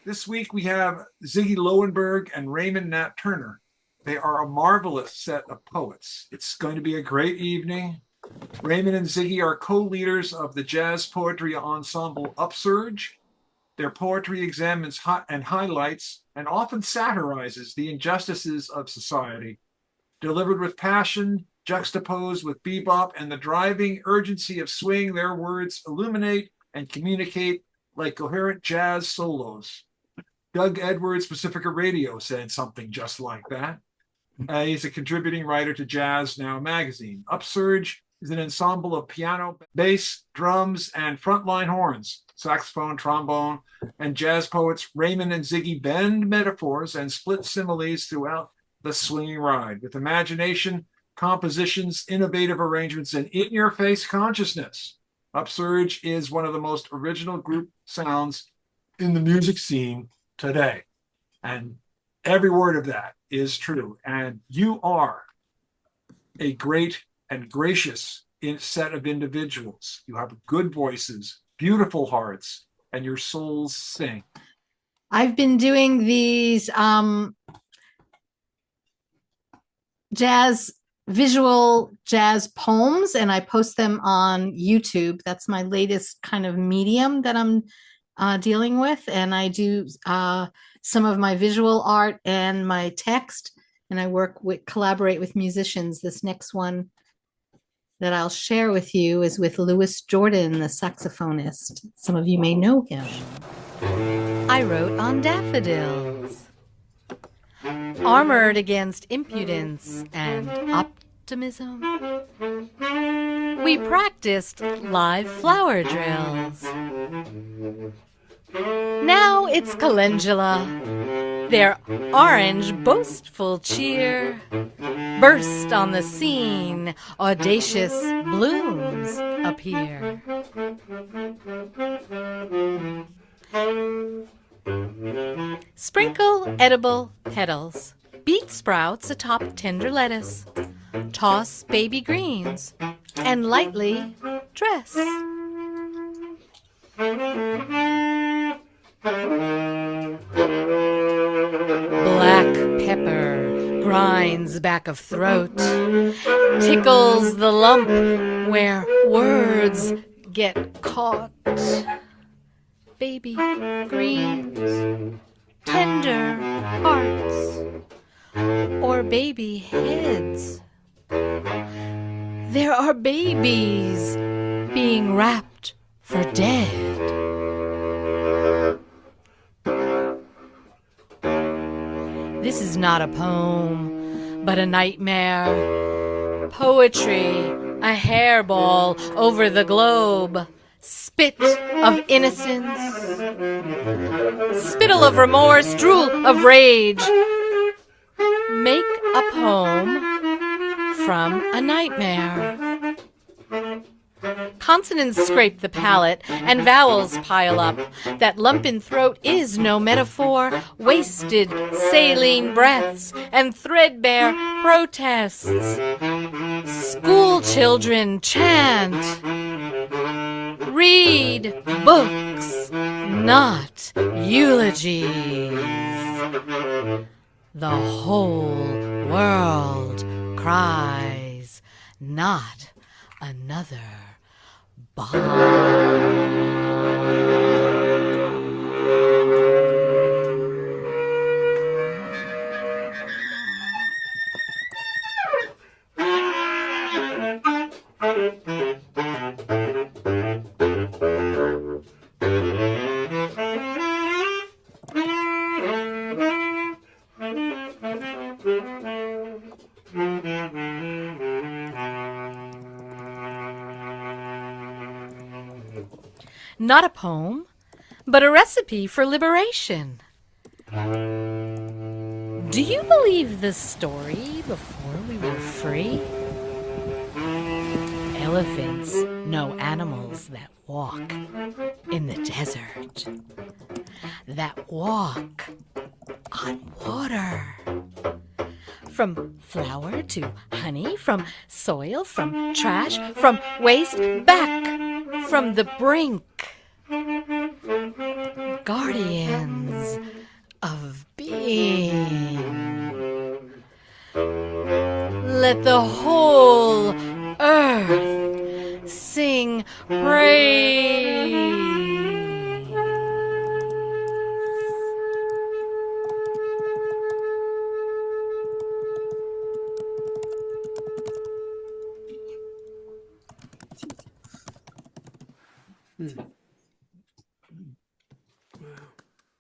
This week we have Zigi Lowenberg and Raymond Nat Turner. They are a marvelous set of poets. It's going to be a great evening. Raymond and Ziggy are co-leaders of the jazz poetry ensemble Upsurge. Their poetry examines and highlights and often satirizes the injustices of society. Delivered with passion, juxtaposed with bebop and the driving urgency of swing, their words illuminate and communicate like coherent jazz solos. Doug Edwards, Pacifica Radio, said something just like that. He's a contributing writer to Jazz Now magazine. Upsurge is an ensemble of piano, bass, drums, and frontline horns, saxophone, trombone, and jazz poets Raymond and Ziggy bend metaphors and split similes throughout the swinging ride with imagination, compositions, innovative arrangements, and in-your-face consciousness. Upsurge is one of the most original group sounds in the music scene today. And every word of that is true. And you are a great and gracious set of individuals. You have good voices, beautiful hearts, and your souls sing. I've been doing these visual jazz poems, and I post them on YouTube. That's my latest kind of medium that I'm dealing with. And I do some of my visual art and my text, and I collaborate with musicians. This next one that I'll share with you is with Louis Jordan, the saxophonist. Some of you may know him. I wrote on daffodils, armored against impudence and optimism. We practiced live flower drills. Now it's calendula. Their orange, boastful cheer burst on the scene. Audacious blooms appear. Sprinkle edible petals. Beet sprouts atop tender lettuce. Toss baby greens and lightly dress. Black pepper grinds back of throat, tickles the lump where words get caught. Baby greens, tender hearts, or baby heads. There are babies being wrapped for dead. This is not a poem, but a nightmare. Poetry, a hairball over the globe. Spit of innocence. Spittle of remorse, drool of rage. Make a poem from a nightmare. Consonants scrape the palate and vowels pile up. That lump in throat is no metaphor. Wasted saline breaths and threadbare protests. School children chant. Read books, not eulogies. The whole world cries, not another bomb. Not a poem, but a recipe for liberation. Do you believe the story before we were free? Elephants know animals that walk in the desert, that walk on water. From flower to honey, from soil, from trash, from waste, back from the brink. Guardians ways of being. Let the whole earth sing praise.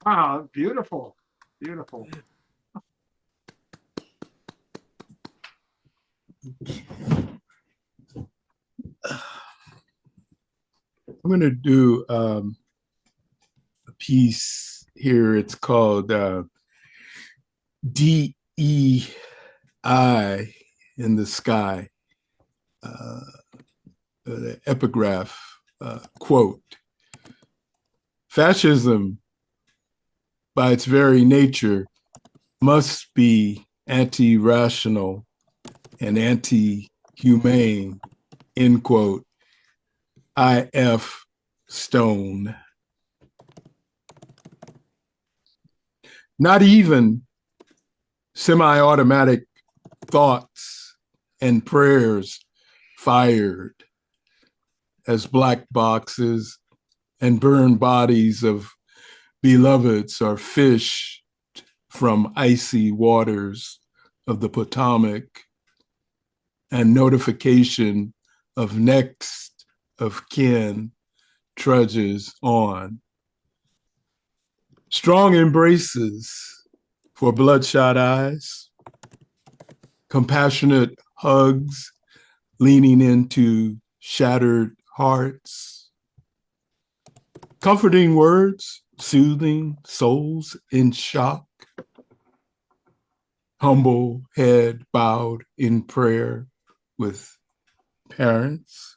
Wow, beautiful, beautiful. I'm going to do a piece here. It's called DEI in the Sky, the epigraph quote. Fascism, by its very nature, must be anti-rational and anti-humane, end quote. I.F. Stone. Not even semi-automatic thoughts and prayers fired as black boxes and burned bodies of beloveds are fished from icy waters of the Potomac, and notification of next of kin trudges on. Strong embraces for bloodshot eyes, compassionate hugs leaning into shattered hearts, comforting words soothing souls in shock, humble head bowed in prayer with parents.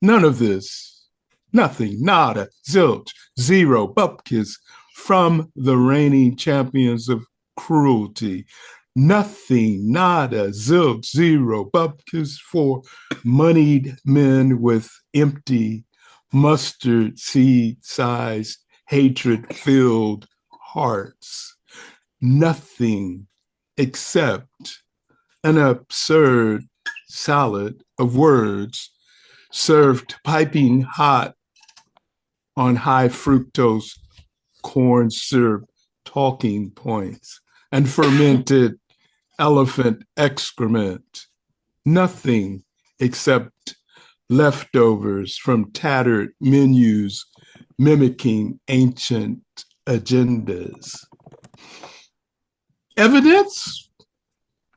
None of this, nothing, nada, zilch, zero, bupkis from the reigning champions of cruelty. Nothing, nada, zilch, zero, bupkis for moneyed men with empty, mustard seed-sized, hatred-filled hearts. Nothing except an absurd salad of words served piping hot on high fructose corn syrup talking points and fermented elephant excrement. Nothing except leftovers from tattered menus mimicking ancient agendas. Evidence?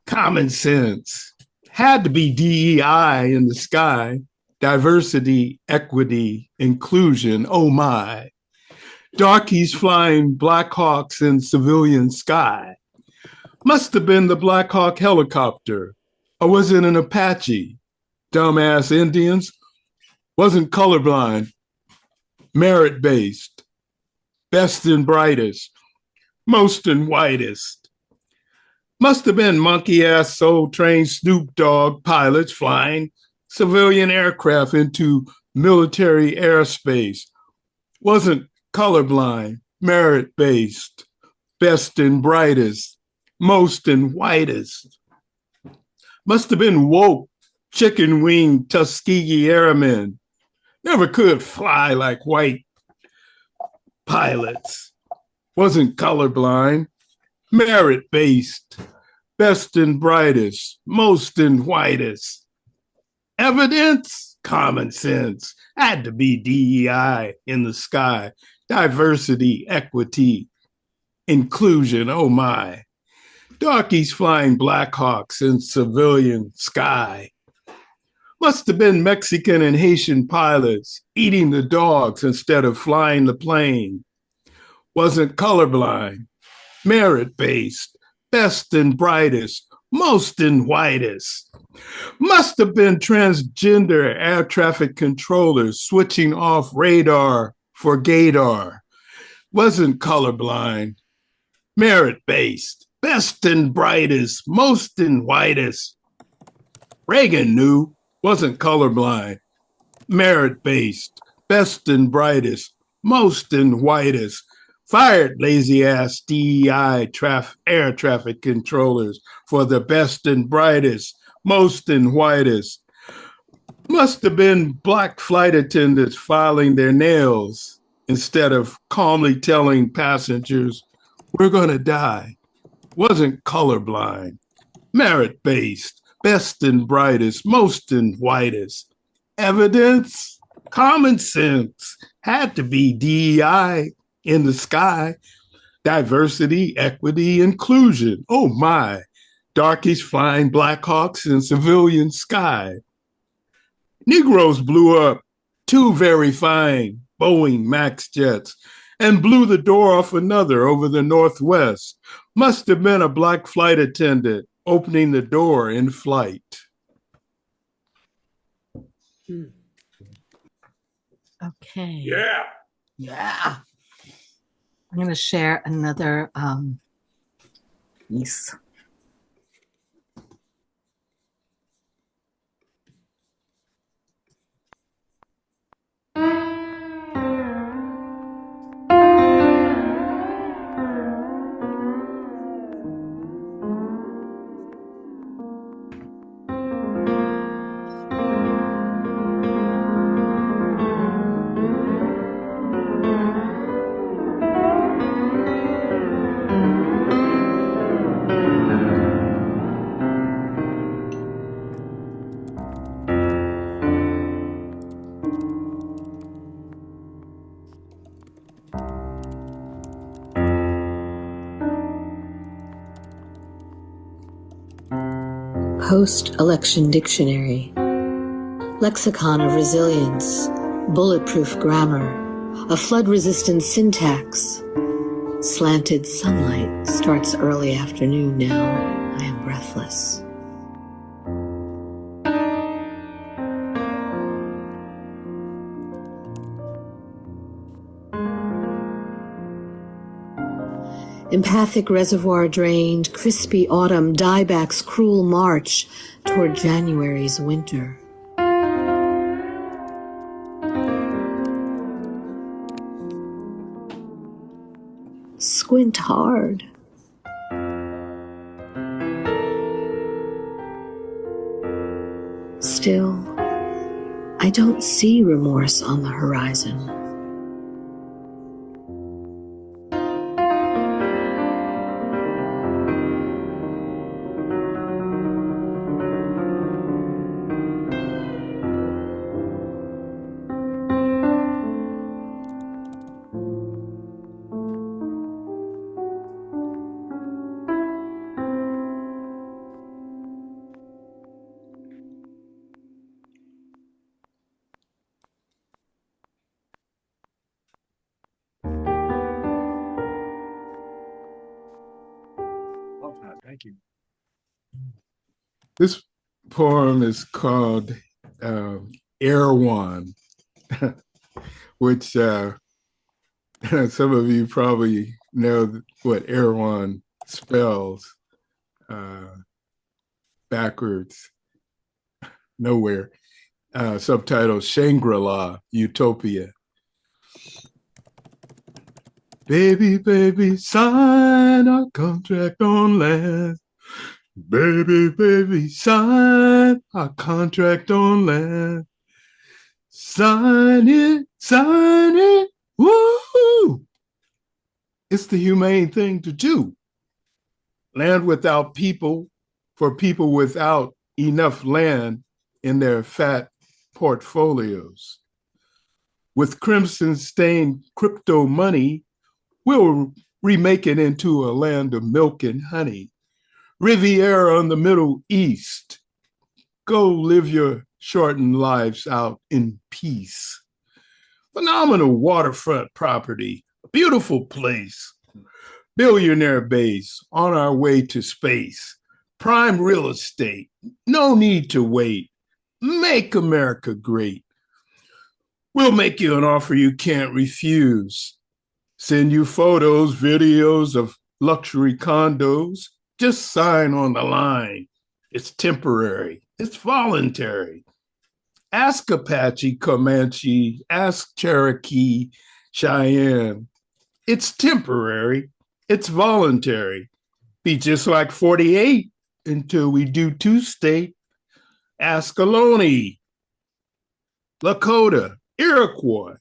Common sense. Had to be DEI in the sky. Diversity, equity, inclusion, oh my. Darkies flying Black Hawks in civilian sky. Must have been the Black Hawk helicopter, or was it an Apache? Dumbass Indians. Wasn't colorblind. Merit-based. Best and brightest. Most and whitest. Must have been monkey-ass soul-trained Snoop Dogg pilots flying civilian aircraft into military airspace. Wasn't colorblind, merit-based, best and brightest, most and whitest. Must have been woke, chicken-winged Tuskegee airmen. Never could fly like white pilots. Wasn't colorblind, merit-based, best and brightest, most and whitest. Evidence? Common sense. Had to be DEI in the sky. Diversity, equity, inclusion, oh my. Darkies flying Black Hawks in civilian sky. Must have been Mexican and Haitian pilots eating the dogs instead of flying the plane. Wasn't colorblind. Merit-based, best and brightest, most and whitest. Must have been transgender air traffic controllers switching off radar for gaydar. Wasn't colorblind. Merit-based, best and brightest, most and whitest. Reagan knew. Wasn't colorblind. Merit-based, best and brightest, most and whitest. Fired lazy ass DEI air traffic controllers for the best and brightest, most and whitest. Must have been black flight attendants filing their nails instead of calmly telling passengers, we're going to die. Wasn't colorblind, merit-based, best and brightest, most and whitest. Evidence, common sense, had to be DEI in the sky. Diversity, equity, inclusion. Oh my, darkies flying Blackhawks in civilian sky. Negroes blew up 2 very fine Boeing Max jets and blew the door off another over the Northwest. Must have been a black flight attendant opening the door in flight. Okay. Yeah. Yeah. I'm going to share another piece. Post-election dictionary, lexicon of resilience, bulletproof grammar, a flood-resistant syntax. Slanted sunlight starts early afternoon now. I am breathless. Empathic reservoir drained, crispy autumn, dieback's cruel march toward January's winter. Squint hard. Still, I don't see remorse on the horizon. Love that. Thank you. This poem is called Erewhon, which some of you probably know what Erewhon spells backwards, nowhere. Subtitle Shangri-La, Utopia. Baby, baby, sign our contract on land. Baby, baby, sign our contract on land. Sign it, woo! It's the humane thing to do. Land without people for people without enough land in their fat portfolios. With crimson-stained crypto money, we'll remake it into a land of milk and honey. Riviera on the Middle East. Go live your shortened lives out in peace. Phenomenal waterfront property, a beautiful place. Billionaire base on our way to space. Prime real estate, no need to wait. Make America great. We'll make you an offer you can't refuse. Send you photos, videos of luxury condos. Just sign on the line. It's temporary. It's voluntary. Ask Apache, Comanche, ask Cherokee, Cheyenne. It's temporary. It's voluntary. Be just like 48 until we do two-state. Ascalon, Lakota, Iroquois,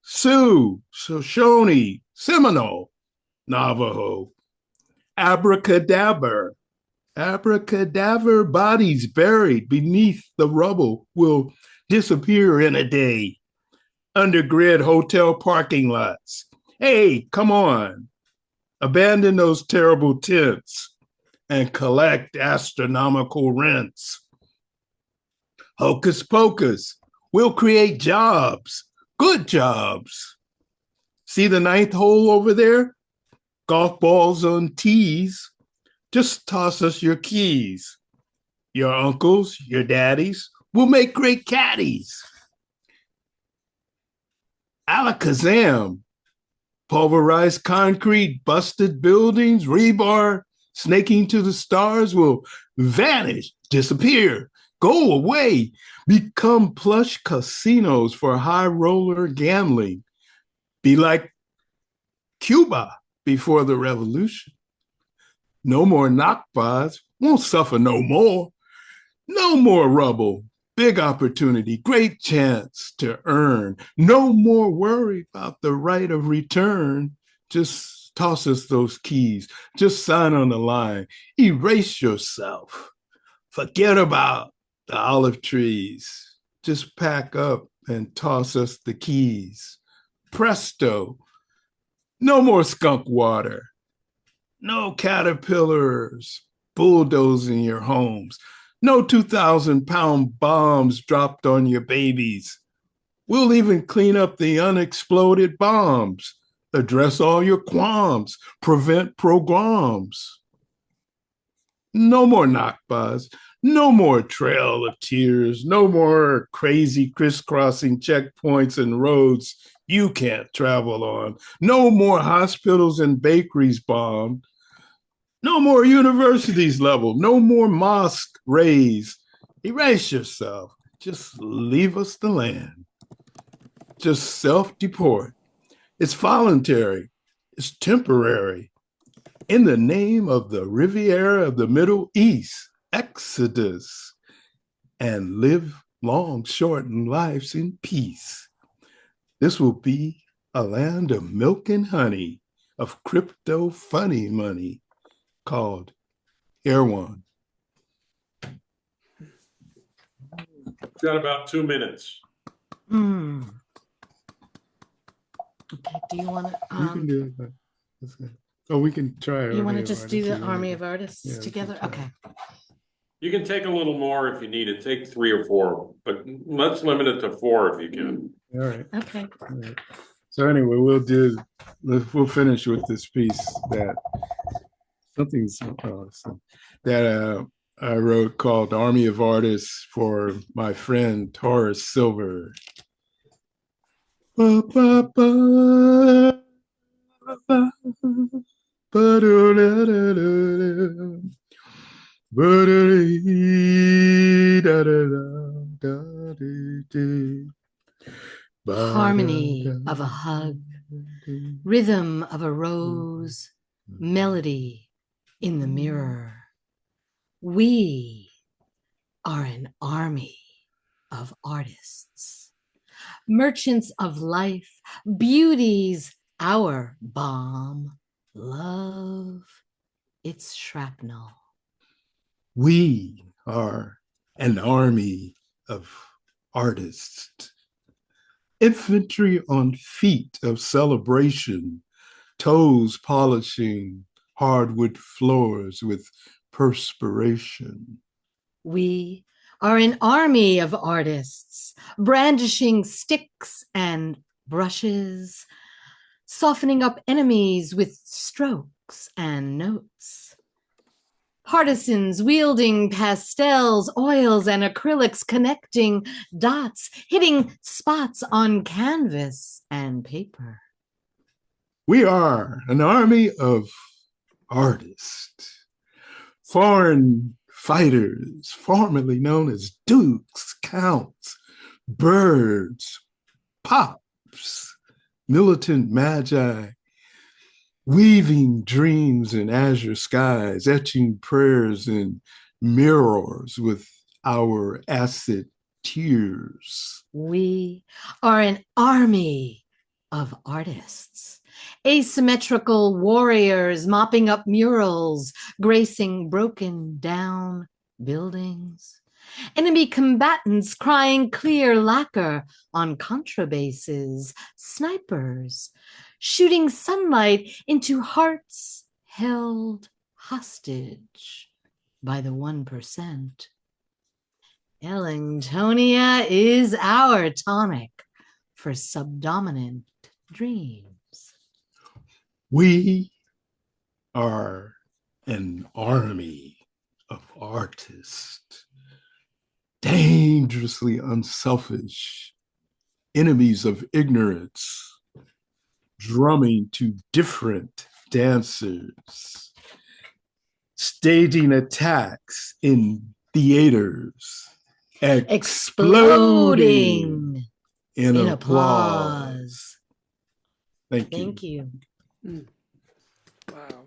Sioux, Shoshone, Seminole, Navajo, abracadabra. Abracadabra bodies buried beneath the rubble will disappear in a day. Undergrid hotel parking lots. Hey, come on. Abandon those terrible tents and collect astronomical rents. Hocus pocus. We'll create jobs, good jobs. See the ninth hole over there? Golf balls on tees. Just toss us your keys. Your uncles, your daddies will make great caddies. Alakazam. Pulverized concrete, busted buildings, rebar, snaking to the stars will vanish, disappear, go away, become plush casinos for high roller gambling. Be like Cuba before the revolution. No more Nakbas, won't suffer no more. No more rubble, big opportunity, great chance to earn. No more worry about the right of return. Just toss us those keys. Just sign on the line. Erase yourself. Forget about the olive trees. Just pack up and toss us the keys. Presto. No more skunk water. No caterpillars bulldozing your homes. No 2,000-pound bombs dropped on your babies. We'll even clean up the unexploded bombs, address all your qualms, prevent pogroms. No more Nakbas, no more trail of tears, no more crazy crisscrossing checkpoints and roads you can't travel on. No more hospitals and bakeries bombed. No more universities leveled, no more mosque raised. Erase yourself. Just leave us the land. Just self-deport. It's voluntary. It's temporary. In the name of the Riviera of the Middle East, Exodus, and live long, shortened lives in peace. This will be a land of milk and honey, of crypto funny money, called Erewhon. Got about 2 minutes. Okay, do you want to? You can do it. That's good. Oh, we can try. You want to just do the Army of Artists Yeah, together? Okay. You can take a little more if you need it. Take 3 or 4, but let's limit it to 4 if you can. All right. Okay. All right. So anyway, we'll finish with this piece that that I wrote called Army of Artists for my friend Horace Silver. Ba, ba, ba, ba, ba, da, da, da, da. Harmony of a hug, rhythm of a rose, melody in the mirror. We are an army of artists, merchants of life, beauty's our bomb, love, its shrapnel. We are an army of artists, infantry on feet of celebration, toes polishing hardwood floors with perspiration. We are an army of artists, brandishing sticks and brushes, softening up enemies with strokes and notes. Partisans wielding pastels, oils, and acrylics, connecting dots, hitting spots on canvas and paper. We are an army of artists, foreign fighters, formerly known as dukes, counts, birds, pops, militant magi, weaving dreams in azure skies, etching prayers in mirrors with our acid tears. We are an army of artists, asymmetrical warriors mopping up murals, gracing broken down buildings. Enemy combatants crying clear lacquer on contrabases, snipers shooting sunlight into hearts held hostage by the 1%. Ellingtonia is our tonic for subdominant dreams. We are an army of artists, dangerously unselfish, enemies of ignorance, drumming to different dancers, staging attacks in theaters, exploding in applause. Thank you. Thank you. Wow.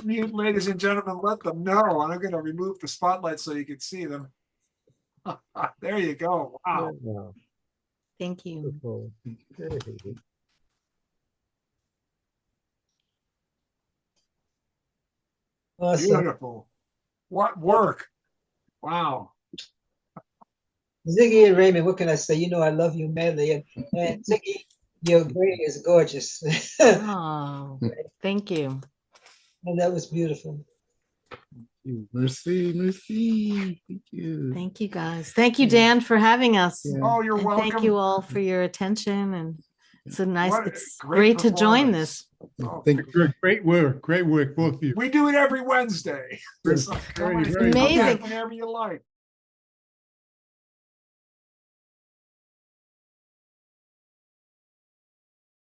You, ladies and gentlemen, let them know. I'm going to remove the spotlight so you can see them. There you go. Wow. Wow. Thank you. Beautiful. Hey. Awesome. Beautiful. What work. Wow. Ziggy and Raymond, what can I say? You know I love you madly. And Ziggy, your gray is gorgeous. Oh, thank you. And that was beautiful. Merci, merci. Thank you. Thank you, guys. Thank you, Dan, for having us. Yeah. Oh, you're And welcome. thank you all for your attention. And it's a nice, What a it's great great to join performance. this. Oh, Thank you. Great work, both of you. we do it every Wednesday. Very, So, very, It's very come amazing. back whenever you like.